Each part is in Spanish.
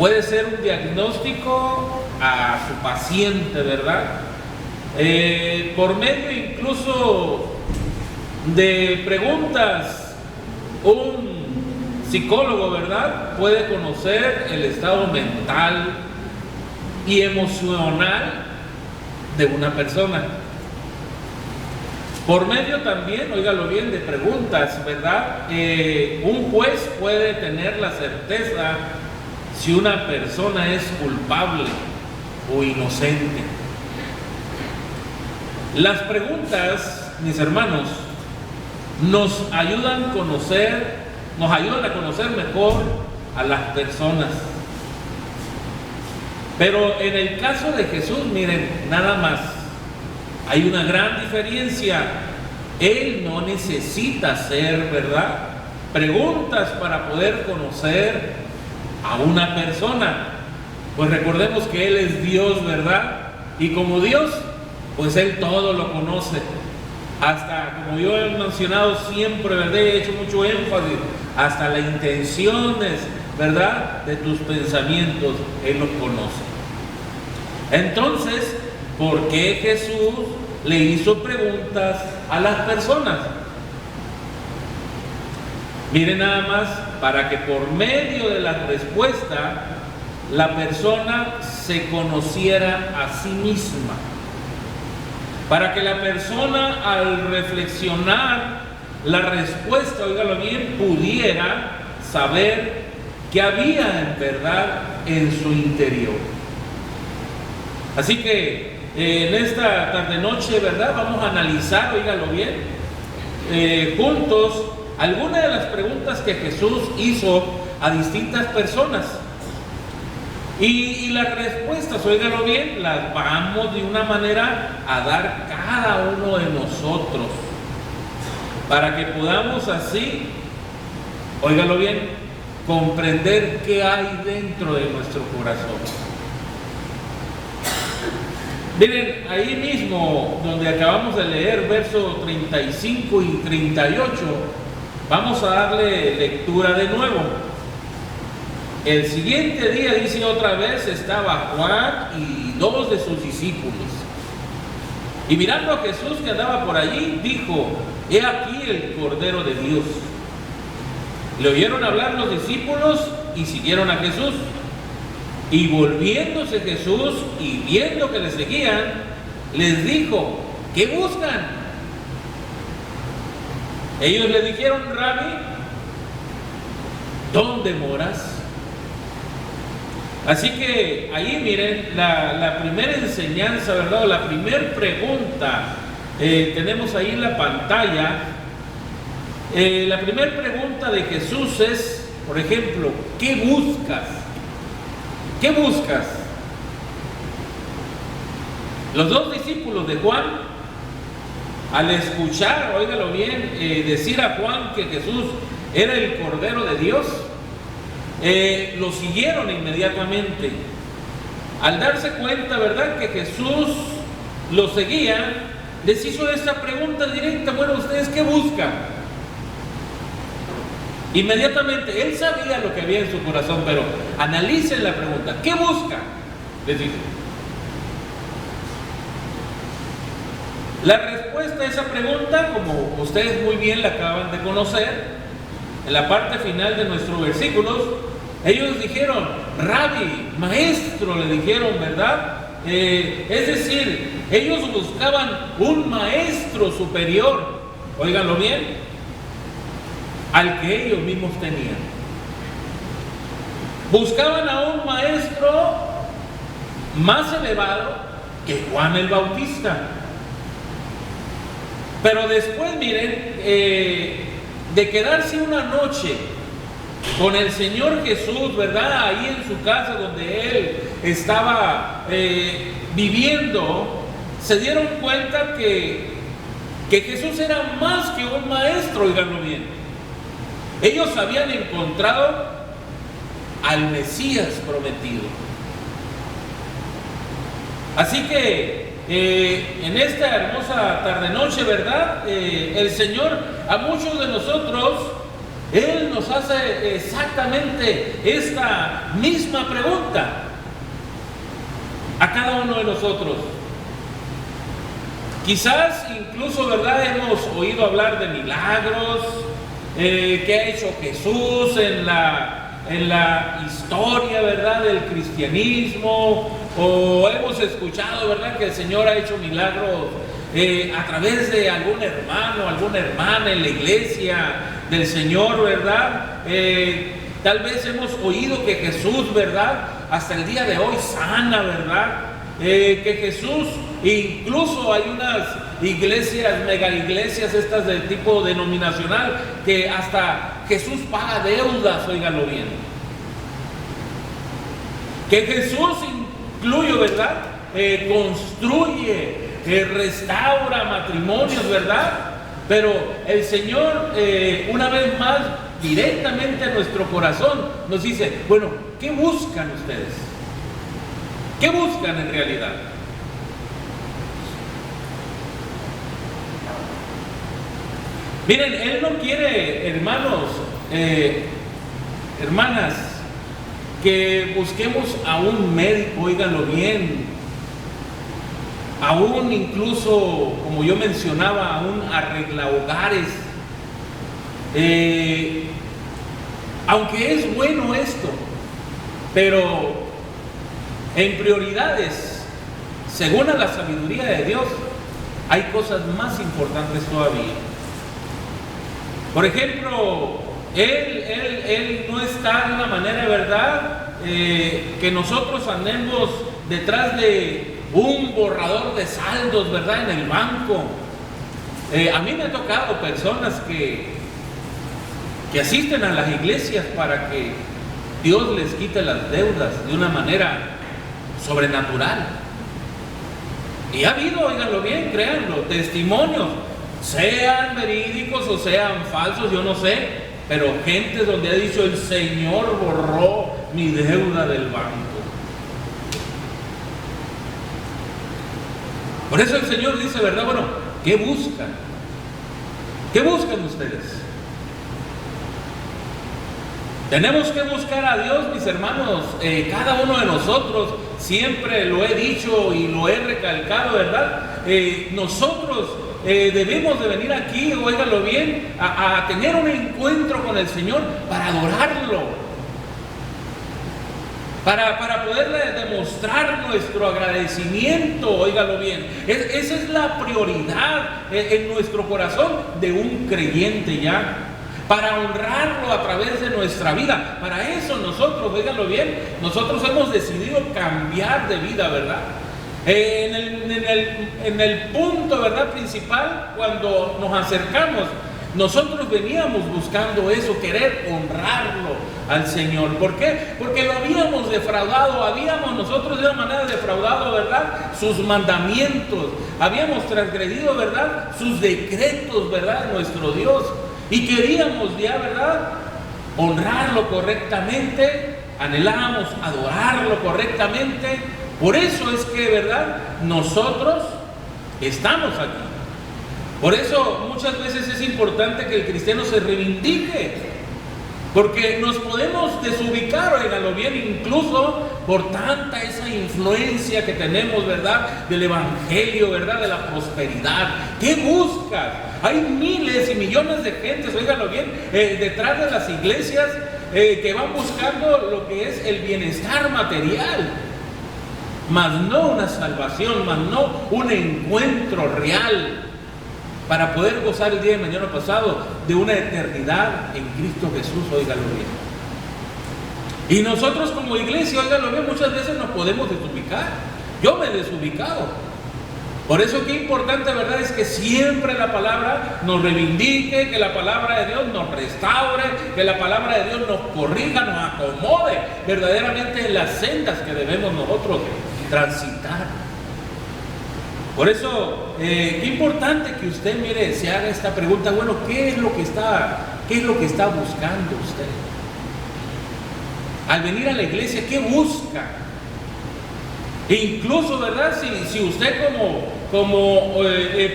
puede ser un diagnóstico a su paciente, ¿verdad? Por medio incluso de preguntas, un psicólogo, ¿verdad?, puede conocer el estado mental y emocional de una persona. Por medio también, óigalo bien, de preguntas, ¿verdad? Un juez puede tener la certeza si una persona es culpable o inocente. Las preguntas, mis hermanos, nos ayudan a conocer mejor a las personas. Pero en el caso de Jesús, miren, nada más, hay una gran diferencia. Él no necesita hacer, ¿verdad?, preguntas para poder conocer a una persona. Pues recordemos que Él es Dios, ¿verdad? Y como Dios, pues Él todo lo conoce. Hasta, como yo he mencionado siempre, ¿verdad?, he hecho mucho énfasis, hasta las intenciones, ¿verdad?, de tus pensamientos, Él los conoce. Entonces, ¿por qué Jesús le hizo preguntas a las personas? Miren nada más, para que por medio de la respuesta la persona se conociera a sí misma. Para que la persona, al reflexionar la respuesta, óigalo bien, pudiera saber qué había en verdad en su interior. Así que en esta tarde-noche, ¿verdad?, vamos a analizar, óigalo bien, juntos algunas de las preguntas que Jesús hizo a distintas personas. Y las respuestas, óigalo bien, las vamos de una manera a dar cada uno de nosotros, para que podamos así, óigalo bien, comprender qué hay dentro de nuestro corazón. Miren, ahí mismo donde acabamos de leer, versos 35 y 38, vamos a darle lectura de nuevo. El siguiente día, dice otra vez, estaba Juan y 2 de sus discípulos. Y mirando a Jesús que andaba por allí, dijo: he aquí el Cordero de Dios. Le oyeron hablar los discípulos y siguieron a Jesús. Y volviéndose Jesús y viendo que le seguían, les dijo: ¿qué buscan? Ellos le dijeron: Rabí, ¿dónde moras? Así que ahí miren la primera enseñanza, ¿verdad? La primera pregunta, tenemos ahí en la pantalla. La primera pregunta de Jesús es, por ejemplo, ¿qué buscas? ¿Qué buscas? Los 2 discípulos de Juan, al escuchar, óigalo bien, decir a Juan que Jesús era el Cordero de Dios, lo siguieron inmediatamente. Al darse cuenta, ¿verdad?, que Jesús lo seguía, les hizo esta pregunta directa: bueno, ¿ustedes qué buscan? Inmediatamente, él sabía lo que había en su corazón, pero analicen la pregunta: ¿qué buscan?, les dice. La respuesta a esa pregunta, como ustedes muy bien la acaban de conocer, en la parte final de nuestros versículos, ellos dijeron: Rabí, maestro, le dijeron, ¿verdad? Es decir, ellos buscaban un maestro superior, óiganlo bien, al que ellos mismos tenían. Buscaban a un maestro más elevado que Juan el Bautista. Pero después, miren, de quedarse una noche con el Señor Jesús, ¿verdad?, ahí en su casa donde Él estaba viviendo, se dieron cuenta que Jesús era más que un maestro, oiganlo bien. Ellos habían encontrado al Mesías prometido. Así que en esta hermosa tarde-noche, ¿verdad?, el Señor a muchos de nosotros Él nos hace exactamente esta misma pregunta a cada uno de nosotros. Quizás incluso, ¿verdad?, hemos oído hablar de milagros que ha hecho Jesús en la historia, ¿verdad?, del cristianismo, o hemos escuchado, ¿verdad?, que el Señor ha hecho milagros a través de algún hermano, alguna hermana en la iglesia del Señor, ¿verdad? Tal vez hemos oído que Jesús, ¿verdad?, hasta el día de hoy sana, ¿verdad? Que Jesús, incluso hay unas iglesias, mega iglesias estas de tipo denominacional, que hasta Jesús paga deudas, óiganlo bien. Que Jesús incluye, ¿verdad? Construye, restaura matrimonios, ¿verdad? Pero el Señor, una vez más, directamente a nuestro corazón, nos dice, bueno, ¿qué buscan ustedes? ¿Qué buscan en realidad? Miren, Él no quiere, hermanos, hermanas, que busquemos a un médico, óiganlo bien, a un incluso, como yo mencionaba, a un arreglahogares. Aunque es bueno esto, pero en prioridades, según a la sabiduría de Dios, hay cosas más importantes todavía. Por ejemplo, Él no está de una manera, ¿verdad?, que nosotros andemos detrás de un borrador de saldos, ¿verdad?, en el banco. A mí me ha tocado personas que asisten a las iglesias para que Dios les quite las deudas de una manera sobrenatural. Y ha habido, óiganlo bien, créanlo, testimonios, sean verídicos o sean falsos, yo no sé, pero gente donde ha dicho, el Señor borró mi deuda del banco. Por eso el Señor dice, ¿verdad? Bueno, ¿qué buscan? ¿Qué buscan ustedes? Tenemos que buscar a Dios, mis hermanos, cada uno de nosotros, siempre lo he dicho y lo he recalcado, ¿verdad? Nosotros debemos de venir aquí, óiganlo bien, a tener un encuentro con el Señor para adorarlo, para poderle demostrar nuestro agradecimiento, óiganlo bien. Esa es la prioridad en nuestro corazón de un creyente ya. Para honrarlo a través de nuestra vida. Para eso nosotros, óiganlo bien, nosotros hemos decidido cambiar de vida, ¿verdad? En el punto, ¿verdad?, principal, cuando nos acercamos, nosotros veníamos buscando eso, querer honrarlo al Señor. ¿Por qué? Porque lo habíamos defraudado, habíamos nosotros de una manera defraudado, ¿verdad?, sus mandamientos, habíamos transgredido, ¿verdad?, sus decretos, ¿verdad?, de nuestro Dios. Y queríamos ya, ¿verdad?, honrarlo correctamente, anhelábamos adorarlo correctamente. Por eso es que, ¿verdad?, nosotros estamos aquí. Por eso muchas veces es importante que el cristiano se reivindique, porque nos podemos desubicar, óiganlo bien, incluso por tanta esa influencia que tenemos, ¿verdad?, del evangelio, ¿verdad?, de la prosperidad. ¿Qué buscas? Hay miles y millones de gentes, óiganlo bien, detrás de las iglesias que van buscando lo que es el bienestar material, mas no una salvación, mas no un encuentro real para poder gozar el día de mañana pasado de una eternidad en Cristo Jesús, óiganlo bien. Y nosotros como iglesia, óiganlo bien, muchas veces nos podemos desubicar. Yo me he desubicado. Por eso qué importante, ¿verdad?, es que siempre la palabra nos reivindique, que la palabra de Dios nos restaure, que la palabra de Dios nos corrija, nos acomode verdaderamente en las sendas que debemos nosotros transitar. Por eso, qué importante que usted, mire, se haga esta pregunta, bueno, ¿qué es lo que está buscando usted? Al venir a la iglesia, ¿qué busca? E incluso, ¿verdad?, si usted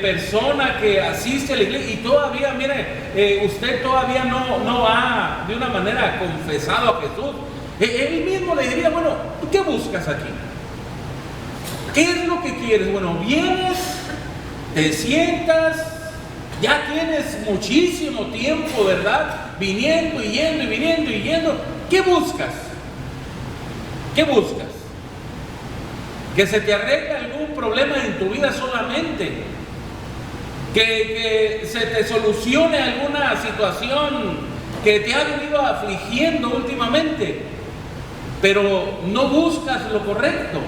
persona que asiste a la iglesia y todavía, mire, usted todavía no ha de una manera confesado a Jesús, él mismo le diría, bueno, ¿tú qué buscas aquí? ¿Qué es lo que quieres? Bueno, vienes, te sientas, ya tienes muchísimo tiempo, ¿verdad? Viniendo y yendo y viniendo y yendo. ¿Qué buscas? ¿Qué buscas? Que se te arregle algún problema en tu vida solamente, que se te solucione alguna situación que te ha venido afligiendo últimamente, pero no buscas lo correcto.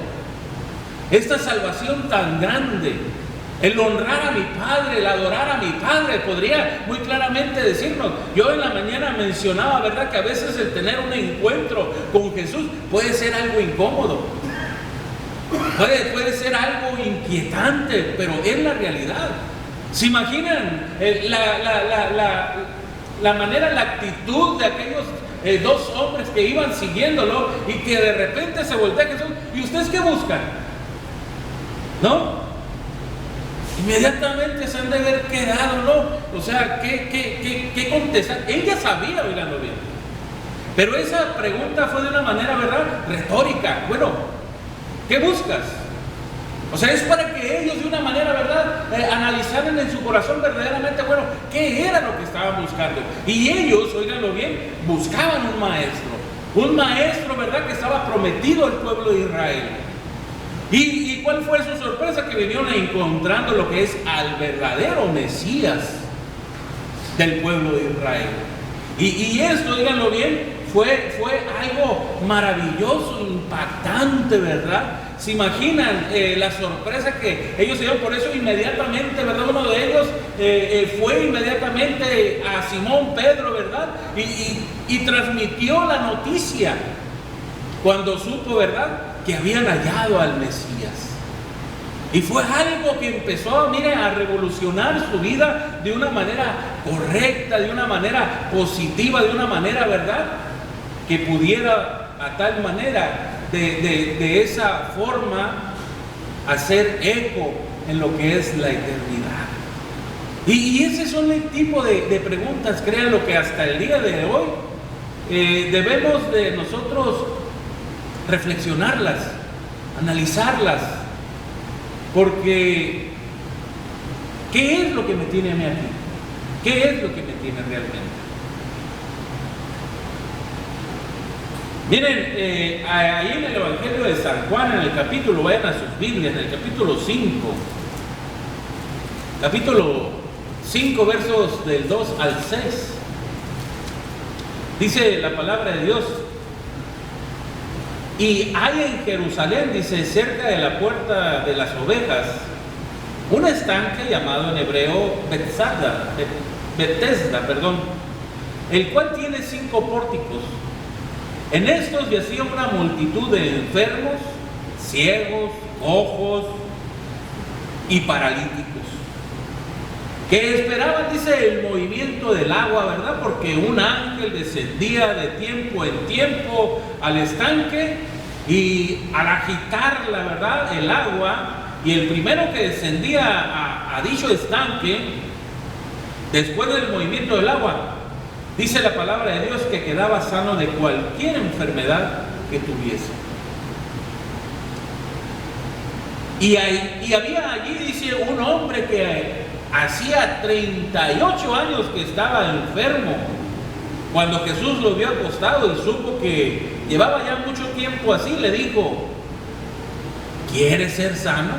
Esta salvación tan grande, el honrar a mi Padre, el adorar a mi Padre, podría muy claramente decirnos. Yo en la mañana mencionaba, ¿verdad?, que a veces el tener un encuentro con Jesús puede ser algo incómodo. Puede ser algo inquietante, pero es la realidad. ¿Se imaginan la manera, la actitud de aquellos dos hombres que iban siguiéndolo y que de repente se voltea a Jesús? ¿Y ustedes qué buscan? ¿No? Inmediatamente se han de haber quedado, ¿no? O sea, ¿qué contestar? Él ya sabía, oiganlo bien. Pero esa pregunta fue de una manera, ¿verdad?, retórica. Bueno, ¿qué buscas? O sea, es para que ellos de una manera, ¿verdad?, analizaran en su corazón verdaderamente, bueno, ¿qué era lo que estaban buscando? Y ellos, oíganlo bien, buscaban un maestro, ¿verdad?, que estaba prometido al pueblo de Israel. ¿Y cuál fue su sorpresa? Que vinieron encontrando lo que es al verdadero Mesías del pueblo de Israel. Y esto, díganlo bien, fue algo maravilloso, impactante, ¿verdad? ¿Se imaginan la sorpresa que ellos se dieron? Por eso inmediatamente, ¿verdad?, uno de ellos fue inmediatamente a Simón Pedro, ¿verdad? Y transmitió la noticia cuando supo, ¿verdad?, que habían hallado al Mesías. Y fue algo que empezó, a revolucionar su vida de una manera correcta, de una manera positiva, de una manera, ¿verdad?, que pudiera a tal manera, de esa forma, hacer eco en lo que es la eternidad. Y ese son el tipo de preguntas, créanlo, que hasta el día de hoy debemos de nosotros reflexionarlas, analizarlas, porque ¿qué es lo que me tiene a mí aquí? ¿Qué es lo que me tiene realmente? Miren, ahí en el Evangelio de San Juan, en el capítulo, vayan a sus Biblias, en el capítulo 5, versos del 2 al 6, dice la palabra de Dios: y hay en Jerusalén, dice, cerca de la puerta de las ovejas, un estanque llamado en hebreo Betesda, el cual tiene 5 pórticos. En estos yacía una multitud de enfermos, ciegos, cojos y paralíticos, que esperaban, dice, el movimiento del agua, ¿verdad? Porque un ángel descendía de tiempo en tiempo al estanque, y al agitar, la verdad, el agua, y el primero que descendía a dicho estanque, después del movimiento del agua, dice la palabra de Dios que quedaba sano de cualquier enfermedad que tuviese. Y había allí, dice, un hombre que hacía 38 años que estaba enfermo. Cuando Jesús lo vio acostado y supo que llevaba ya mucho tiempo así, le dijo: ¿quieres ser sano?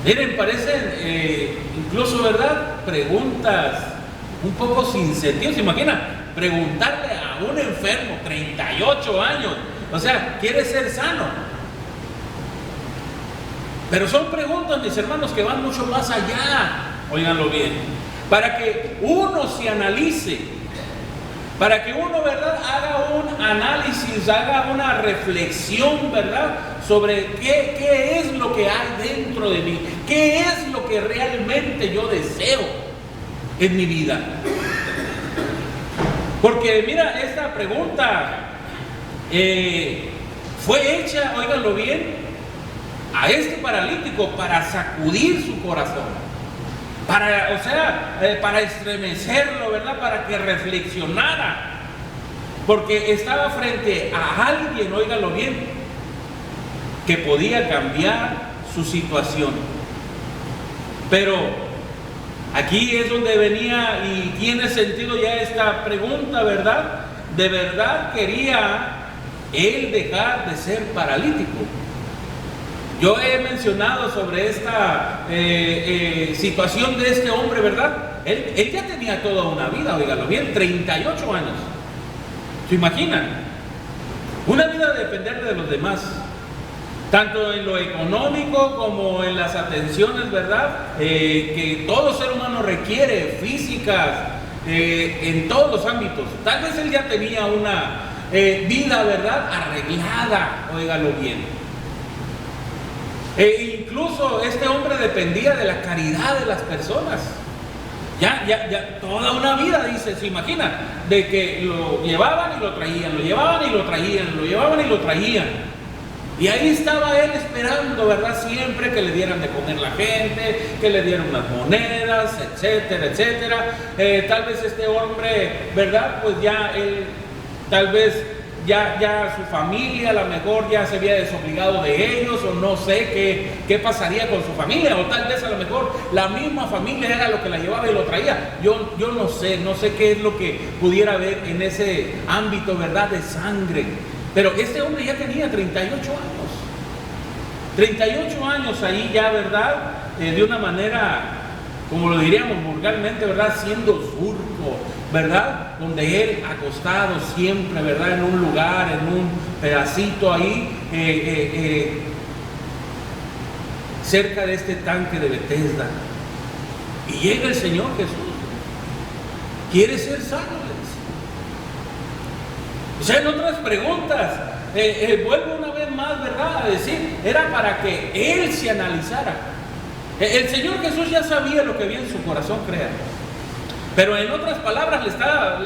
Miren, parecen incluso, ¿verdad?, preguntas un poco sin sentido. ¿Se imagina preguntarle a un enfermo, 38 años, o sea, ¿quieres ser sano? Pero son preguntas, mis hermanos, que van mucho más allá, óiganlo bien, para que uno se analice, para que uno, ¿verdad?, haga un análisis, haga una reflexión, ¿verdad?, sobre qué es lo que hay dentro de mí, qué es lo que realmente yo deseo en mi vida. Porque mira, esta pregunta fue hecha, óiganlo bien, a este paralítico para sacudir su corazón, para estremecerlo, ¿verdad? Para que reflexionara, porque estaba frente a alguien, óigalo bien, que podía cambiar su situación. Pero aquí es donde venía y tiene sentido ya esta pregunta, ¿verdad? ¿De verdad quería él dejar de ser paralítico? Yo he mencionado sobre esta situación de este hombre, ¿verdad? Él ya tenía toda una vida, óigalo bien, 38 años. ¿Se imaginan? Una vida de depender de los demás, tanto en lo económico como en las atenciones, ¿verdad? Que todo ser humano requiere, físicas, en todos los ámbitos. Tal vez él ya tenía una vida, ¿verdad?, arreglada, óigalo bien. Incluso este hombre dependía de la caridad de las personas. Ya, toda una vida, dice, se imagina, de que lo llevaban y lo traían, lo llevaban y lo traían, lo llevaban y lo traían. Y ahí estaba él esperando, ¿verdad? Siempre que le dieran de comer la gente, que le dieran unas monedas, etcétera, etcétera. Tal vez este hombre, ¿verdad? Pues ya él, tal vez ya su familia a lo mejor ya se había desobligado de ellos, o no sé qué pasaría con su familia, o tal vez a lo mejor la misma familia era lo que la llevaba y lo traía. Yo no sé qué es lo que pudiera haber en ese ámbito, ¿verdad?, de sangre. Pero este hombre ya tenía 38 años. 38 años ahí ya, ¿verdad? De una manera, como lo diríamos vulgarmente, ¿verdad?, siendo surco, ¿verdad? Donde él acostado siempre, ¿verdad?, en un lugar, en un pedacito ahí, cerca de este tanque de Betesda. Y llega el Señor Jesús. Quiere ser sano. O sea, en otras preguntas, vuelvo una vez más, ¿verdad?, a decir, era para que él se analizara. El Señor Jesús ya sabía lo que había en su corazón, créanme. Pero en otras palabras,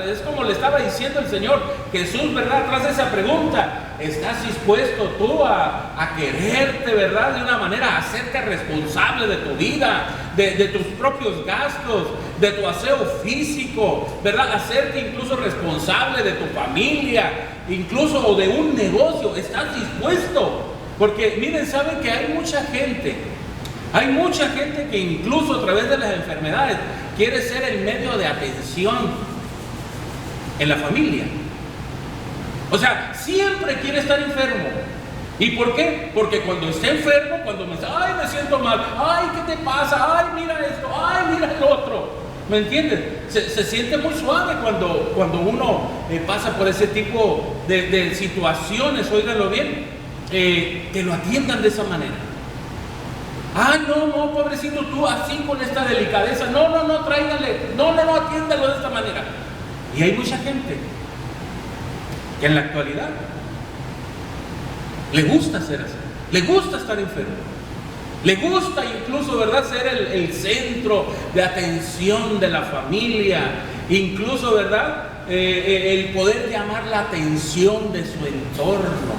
es como le estaba diciendo el Señor Jesús, ¿verdad?, tras esa pregunta: ¿estás dispuesto tú a quererte, ¿verdad?, de una manera, a hacerte responsable de tu vida, de tus propios gastos, de tu aseo físico, ¿verdad?, hacerte incluso responsable de tu familia, incluso de un negocio? ¿Estás dispuesto? Porque miren, saben que hay mucha gente que incluso a través de las enfermedades quiere ser el medio de atención en la familia. O sea, siempre quiere estar enfermo. ¿Y por qué? Porque cuando esté enfermo, cuando me dice, ay, me siento mal, ay, ¿qué te pasa? Ay, mira esto, ay, mira el otro. ¿Me entiendes? Se siente muy suave cuando uno pasa por ese tipo de situaciones, óiganlo bien, que lo atiendan de esa manera. Ay, no, pobrecito tú, así con esta delicadeza. No, tráigale, no, atiéndalo de esta manera. Y hay mucha gente que en la actualidad le gusta ser así, le gusta estar enfermo, le gusta incluso, ¿verdad?, ser el centro de atención de la familia, incluso, ¿verdad?, el poder llamar la atención de su entorno.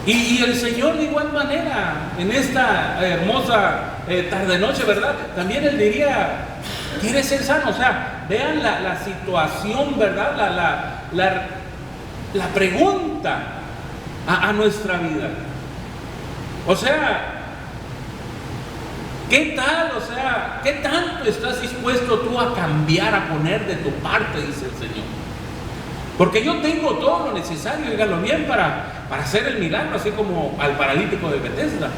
Y el Señor de igual manera, en esta hermosa tarde-noche, ¿verdad?, también Él diría, ¿quieres ser sano? O sea, vean la situación, ¿verdad?, la pregunta a nuestra vida. O sea, ¿qué tal? O sea, ¿qué tanto estás dispuesto tú a cambiar, a poner de tu parte? Dice el Señor. Porque yo tengo todo lo necesario, díganlo bien, para hacer el milagro, así como al paralítico de Betesda.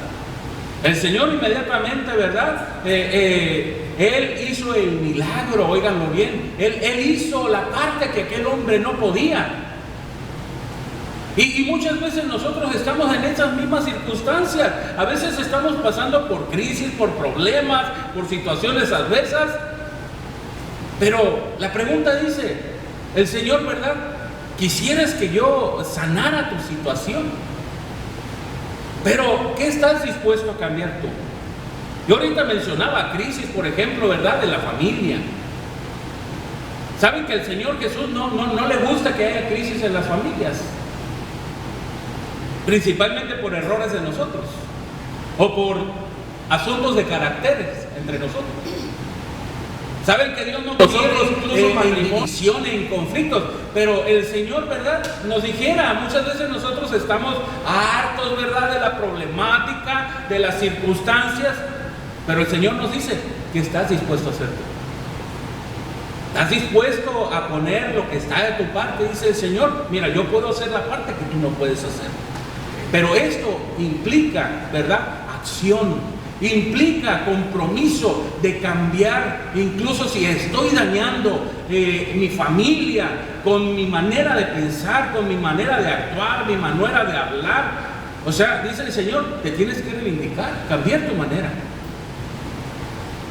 El Señor inmediatamente, ¿verdad?, Él hizo el milagro, óiganlo bien. Él hizo la parte que aquel hombre no podía. Y muchas veces nosotros estamos en esas mismas circunstancias. A veces estamos pasando por crisis, por problemas, por situaciones adversas. Pero la pregunta dice, el Señor, ¿verdad?, quisieras que yo sanara tu situación. Pero, ¿qué estás dispuesto a cambiar tú? Yo ahorita mencionaba crisis, por ejemplo, ¿verdad?, de la familia. ¿Saben que al Señor Jesús no le gusta que haya crisis en las familias? principalmente por errores de nosotros o por asuntos de caracteres entre nosotros. Saben que Dios no quiere en división, en conflictos, pero el Señor, ¿verdad?, nos dijera, muchas veces nosotros estamos hartos, ¿verdad?, de la problemática, de las circunstancias, pero el Señor nos dice que estás dispuesto a hacerlo. ¿Estás dispuesto a poner lo que está de tu parte? Dice el Señor, mira, yo puedo hacer la parte que tú no puedes hacer. Pero esto implica, ¿verdad?, acción. Implica compromiso de cambiar, incluso si estoy dañando mi familia con mi manera de pensar, con mi manera de actuar, mi manera de hablar. O sea, dice el Señor, te tienes que reivindicar, cambiar tu manera.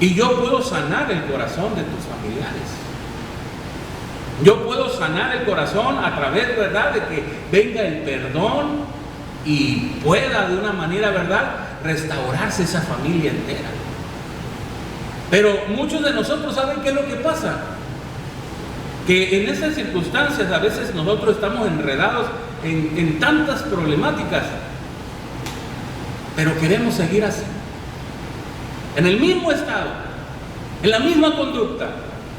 Y yo puedo sanar el corazón de tus familiares. Yo puedo sanar el corazón a través, ¿verdad?, de que venga el perdón y pueda de una manera, ¿verdad?, restaurarse esa familia entera. Pero muchos de nosotros saben qué es lo que pasa, que en esas circunstancias a veces nosotros estamos enredados en tantas problemáticas, pero queremos seguir así, en el mismo estado, en la misma conducta.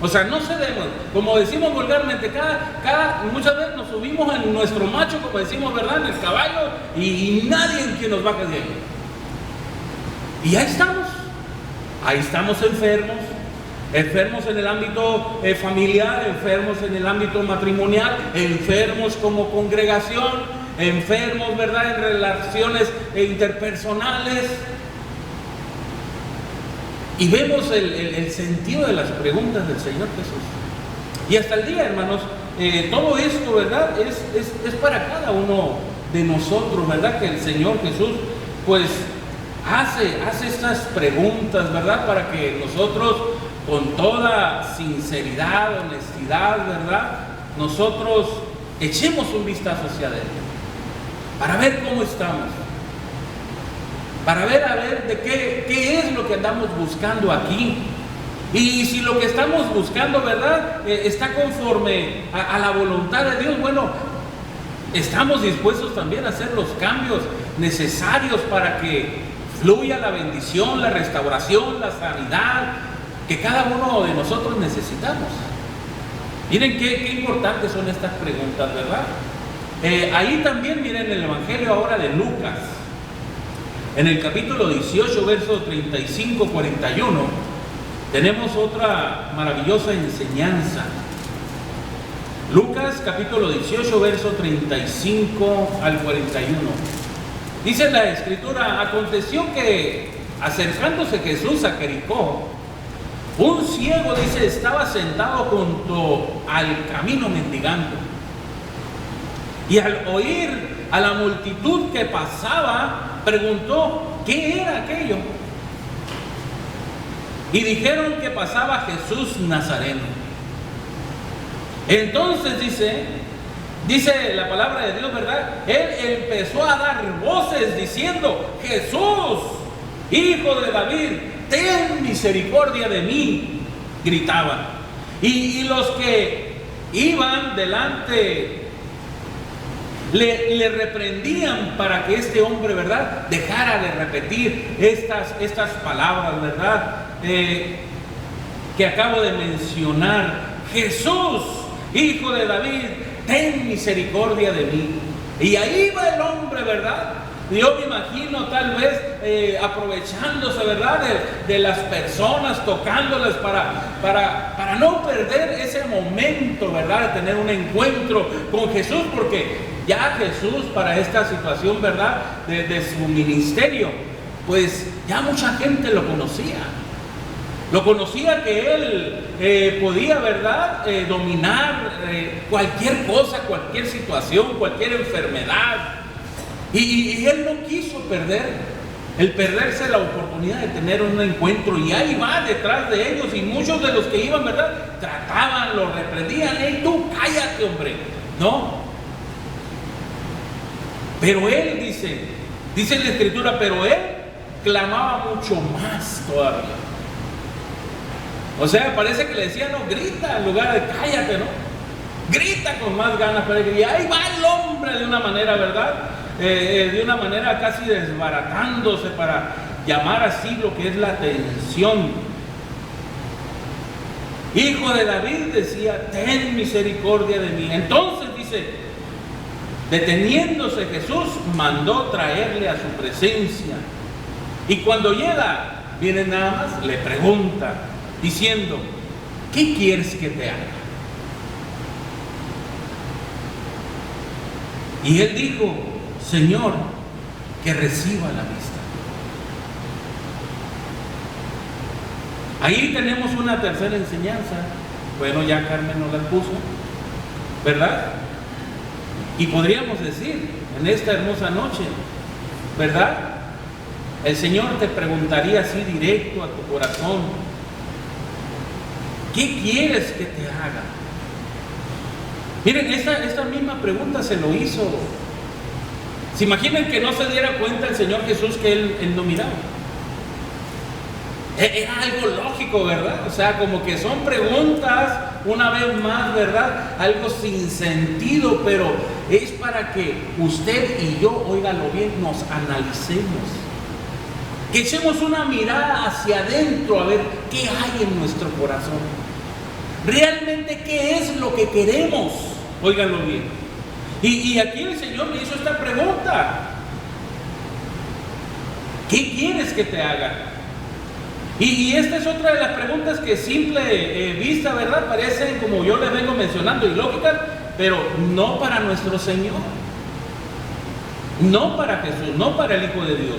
O sea, no cedemos, como decimos vulgarmente, muchas veces nos subimos en nuestro macho, como decimos, ¿verdad?, en el caballo, y nadie en quien nos baje de ahí. Y ahí estamos enfermos en el ámbito familiar, enfermos en el ámbito matrimonial, enfermos como congregación, enfermos, ¿verdad?, en relaciones interpersonales. Y vemos el sentido de las preguntas del Señor Jesús. Y hasta el día, hermanos, todo esto, ¿verdad?, es para cada uno de nosotros, ¿verdad?, que el Señor Jesús, pues, hace estas preguntas, ¿verdad?, para que nosotros, con toda sinceridad, honestidad, ¿verdad?, nosotros echemos un vistazo hacia adentro, para ver cómo estamos. Para ver de qué es lo que andamos buscando aquí. Y si lo que estamos buscando, ¿verdad?, está conforme a la voluntad de Dios, bueno, estamos dispuestos también a hacer los cambios necesarios para que fluya la bendición, la restauración, la sanidad que cada uno de nosotros necesitamos. Miren qué importantes son estas preguntas, ¿verdad? Ahí también, miren el Evangelio ahora de Lucas. En el capítulo 18, verso 35-41, tenemos otra maravillosa enseñanza. Lucas capítulo 18, verso 35 al 41. Dice la Escritura, aconteció que, acercándose Jesús a Jericó, un ciego, dice, estaba sentado junto al camino mendigando. Y al oír a la multitud que pasaba, preguntó qué era aquello. Y dijeron que pasaba Jesús Nazareno. Entonces dice la palabra de Dios, ¿verdad?, él empezó a dar voces diciendo, Jesús, Hijo de David, ten misericordia de mí, gritaban. Y los que iban delante le reprendían para que este hombre, ¿verdad?, dejara de repetir estas palabras, ¿verdad?, que acabo de mencionar. Jesús, Hijo de David, ten misericordia de mí. Y ahí va el hombre, ¿verdad? Yo me imagino tal vez aprovechándose, ¿verdad?, de las personas, tocándoles para no perder ese momento, ¿verdad?, de tener un encuentro con Jesús, porque ya Jesús, para esta situación, ¿verdad?, de su ministerio, pues ya mucha gente lo conocía. Lo conocía que él podía, ¿verdad?, dominar cualquier cosa, cualquier situación, cualquier enfermedad. Y él no quiso perderse la oportunidad de tener un encuentro. Y ahí va detrás de ellos. Y muchos de los que iban, ¿verdad?, trataban, lo reprendían. ¡Ey, tú cállate, hombre! No. Pero él dice en la Escritura, pero él clamaba mucho más todavía. O sea, parece que le decía, no, grita en lugar de cállate, ¿no? Grita con más ganas. Y ahí va el hombre de una manera, ¿verdad?, de una manera casi desbaratándose para llamar así lo que es la atención. Hijo de David, decía, ten misericordia de mí. Entonces dice, deteniéndose Jesús, mandó traerle a su presencia. Y cuando llega, viene nada más, le pregunta, diciendo, ¿qué quieres que te haga? Y él dijo, Señor, que reciba la vista. Ahí tenemos una tercera enseñanza. Bueno, ya Carmen nos la puso, ¿verdad? Y podríamos decir, en esta hermosa noche, ¿verdad? El Señor te preguntaría así directo a tu corazón, ¿qué quieres que te haga? Miren, esta misma pregunta se lo hizo. ¿Se imaginan que no se diera cuenta el Señor Jesús que él no miraba? Era algo lógico, ¿verdad? O sea, como que son preguntas, una vez más, ¿verdad? Algo sin sentido, pero es para que usted y yo, óigalo bien, nos analicemos. Que echemos una mirada hacia adentro a ver qué hay en nuestro corazón. Realmente, ¿qué es lo que queremos? Óiganlo bien. Y aquí el Señor le hizo esta pregunta. ¿Qué quieres que te haga? Y esta es otra de las preguntas que simple vista, ¿verdad? Parecen, como yo les vengo mencionando, ilógicas, pero no para nuestro Señor. No para Jesús, no para el Hijo de Dios.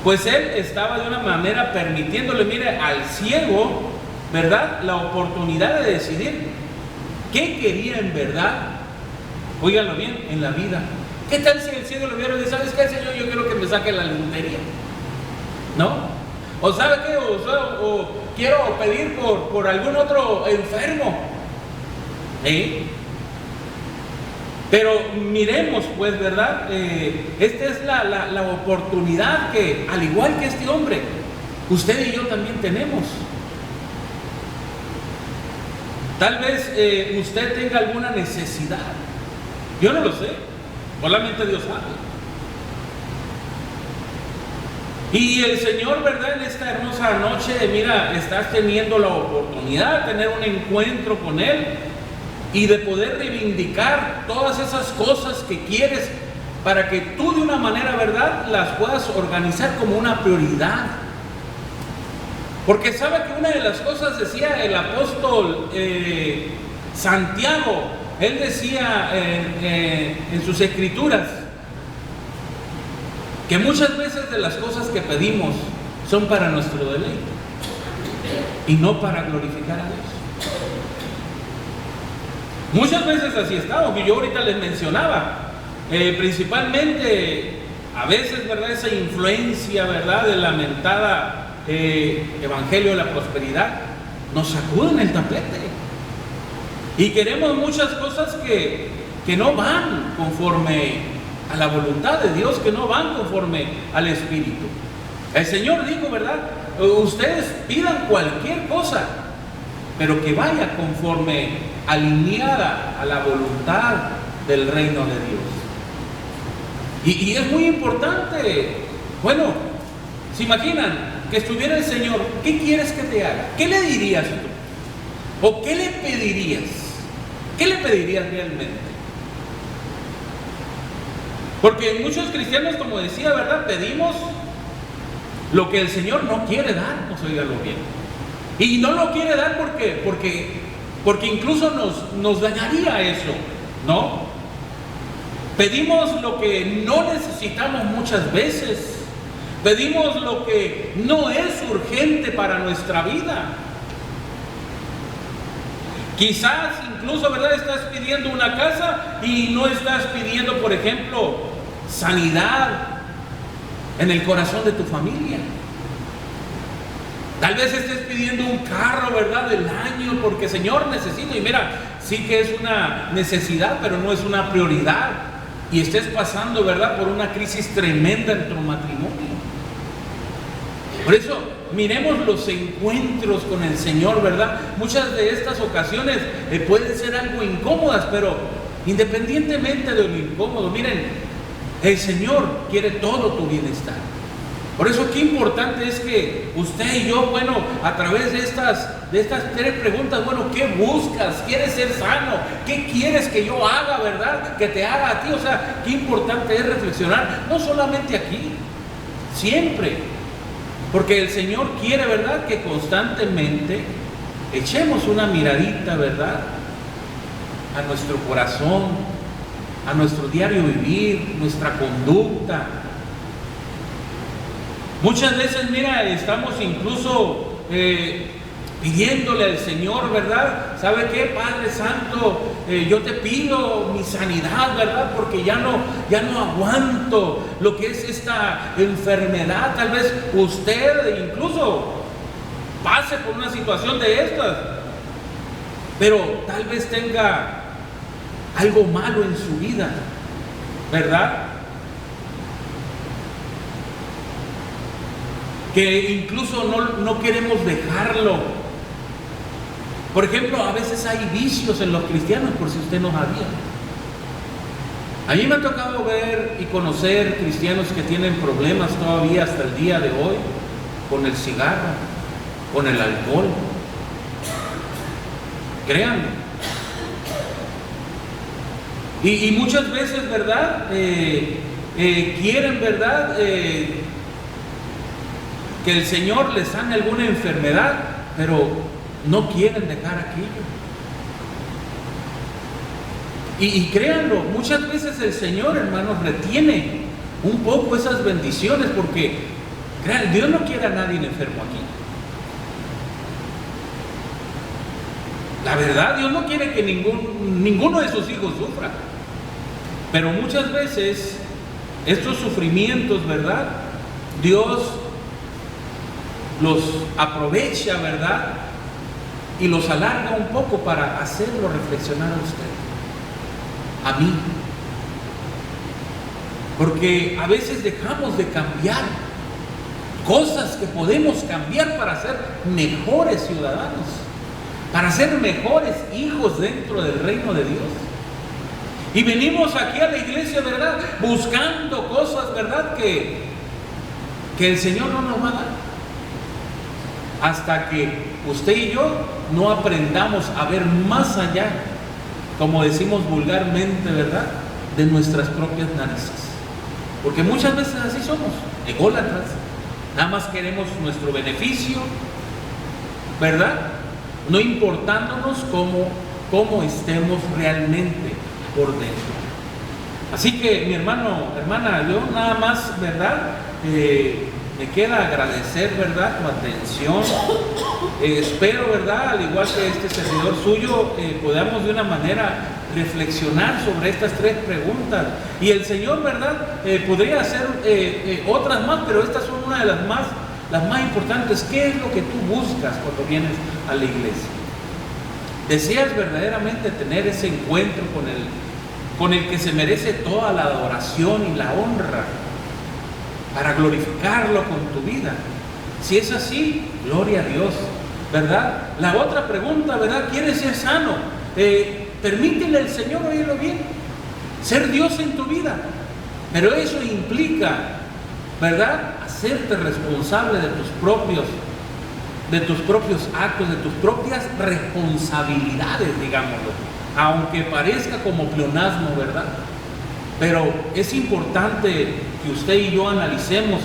Pues Él estaba de una manera permitiéndole, mire, al ciego, ¿verdad? La oportunidad de decidir qué quería en verdad. Óiganlo bien, en la vida. ¿Qué tal si el ciego le hubiera dicho, ¿sabes qué, Señor? Yo quiero que me saque la lotería. ¿No? O ¿sabe qué? O quiero pedir por algún otro enfermo. Pero miremos, pues, ¿verdad? Esta es la oportunidad que, al igual que este hombre, usted y yo también tenemos. Tal vez usted tenga alguna necesidad. Yo no lo sé. Solamente Dios sabe. Y el Señor, ¿verdad? En esta hermosa noche, mira, estás teniendo la oportunidad de tener un encuentro con Él y de poder reivindicar todas esas cosas que quieres para que tú de una manera, ¿verdad?, las puedas organizar como una prioridad. Porque sabe que una de las cosas, decía el apóstol Santiago, él decía en sus escrituras, que muchas veces de las cosas que pedimos son para nuestro deleite y no para glorificar a Dios. Muchas veces así estamos, que yo ahorita les mencionaba, principalmente a veces, ¿verdad?, esa influencia, ¿verdad?, de la mentada evangelio de la prosperidad nos sacuden el tapete y queremos muchas cosas que no van conforme a la voluntad de Dios, que no van conforme al Espíritu. El Señor dijo, ¿verdad?, ustedes pidan cualquier cosa, pero que vaya conforme, alineada a la voluntad del reino de Dios. Y es muy importante. Bueno, ¿se imaginan que estuviera el Señor? ¿Qué quieres que te haga? ¿Qué le dirías tú? ¿O qué le pedirías? ¿Qué le pedirías realmente? Porque muchos cristianos, como decía, ¿verdad?, pedimos lo que el Señor no quiere darnos, óigalo bien. Y no lo quiere dar porque incluso nos dañaría eso, ¿no? Pedimos lo que no necesitamos muchas veces. Pedimos lo que no es urgente para nuestra vida. Quizás incluso, ¿verdad?, estás pidiendo una casa y no estás pidiendo, por ejemplo, sanidad en el corazón de tu familia. Tal vez estés pidiendo un carro, ¿verdad?, del año, porque Señor necesito. Y mira, sí que es una necesidad, pero no es una prioridad. Y estés pasando, ¿verdad?, por una crisis tremenda en tu matrimonio. Por eso, miremos los encuentros con el Señor, ¿verdad? Muchas de estas ocasiones pueden ser algo incómodas, pero independientemente de lo incómodo, miren, El Señor quiere todo tu bienestar. Por eso qué importante es que usted y yo, bueno, a través de estas 3 preguntas, bueno, ¿qué buscas? ¿Quieres ser sano? ¿Qué quieres que yo haga, verdad? Que te haga a ti. O sea, qué importante es reflexionar, no solamente aquí, siempre. Porque el Señor quiere, ¿verdad?, que constantemente echemos una miradita, ¿verdad?, a nuestro corazón, a nuestro diario vivir, nuestra conducta. Muchas veces, mira, estamos incluso pidiéndole al Señor, ¿verdad? ¿Sabe qué, Padre Santo? Yo te pido mi sanidad, ¿verdad? Porque ya no aguanto lo que es esta enfermedad. Tal vez usted incluso pase por una situación de estas, pero tal vez tenga algo malo en su vida, ¿verdad? Que incluso no queremos dejarlo. Por ejemplo, a veces hay vicios en los cristianos, por si usted no sabía. A mí me ha tocado ver y conocer cristianos que tienen problemas todavía hasta el día de hoy con el cigarro, con el alcohol. Créanme. Y muchas veces, ¿verdad? Quieren, ¿verdad?, que el Señor les sane alguna enfermedad, pero no quieren dejar aquello. Y créanlo, muchas veces el Señor, hermanos, retiene un poco esas bendiciones, porque crean, Dios no quiere a nadie enfermo aquí. La verdad, Dios no quiere que ninguno de sus hijos sufra. Pero muchas veces estos sufrimientos, ¿verdad?, Dios los aprovecha, ¿verdad?, y los alarga un poco para hacerlo reflexionar a usted, a mí. Porque a veces dejamos de cambiar cosas que podemos cambiar para ser mejores ciudadanos, para ser mejores hijos dentro del reino de Dios. Y venimos aquí a la iglesia, ¿verdad?, buscando cosas, ¿verdad?, que el Señor no nos va a dar. Hasta que usted y yo no aprendamos a ver más allá, como decimos vulgarmente, ¿verdad?, de nuestras propias narices. Porque muchas veces así somos, ególatras. Nada más queremos nuestro beneficio, ¿verdad?, no importándonos cómo estemos realmente por dentro. Así que, mi hermano, hermana, yo nada más, ¿verdad?, me queda agradecer, ¿verdad?, tu atención. Espero, ¿verdad?, al igual que este servidor suyo, podamos de una manera reflexionar sobre estas 3 preguntas. Y el Señor, ¿verdad?, podría hacer otras más, pero estas son una de las más importantes. ¿Qué es lo que tú buscas cuando vienes a la iglesia? ¿Deseas verdaderamente tener ese encuentro con el que se merece toda la adoración y la honra, para glorificarlo con tu vida? Si es así, gloria a Dios, ¿verdad? La otra pregunta, ¿verdad?, ¿quieres ser sano? Permítele al Señor, oírlo bien, ser Dios en tu vida. Pero eso implica, ¿verdad?, hacerte responsable de tus propios actos, de tus propias responsabilidades, digámoslo, aunque parezca como pleonasmo, ¿verdad? Pero es importante que usted y yo analicemos,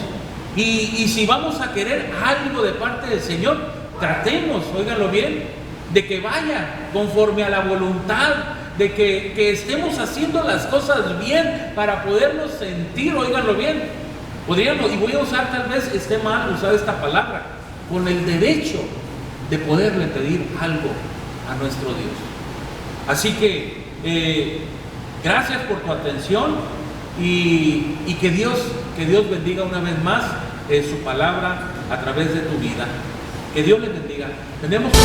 y si vamos a querer algo de parte del Señor, tratemos, óiganlo bien, de que vaya conforme a la voluntad, de que estemos haciendo las cosas bien para podernos sentir, óiganlo bien, podríamos, y voy a usar, tal vez esté mal usar esta palabra, con el derecho de poderle pedir algo a nuestro Dios. Así que gracias por tu atención, y que Dios bendiga una vez más su palabra a través de tu vida. Que Dios les bendiga. Tenemos un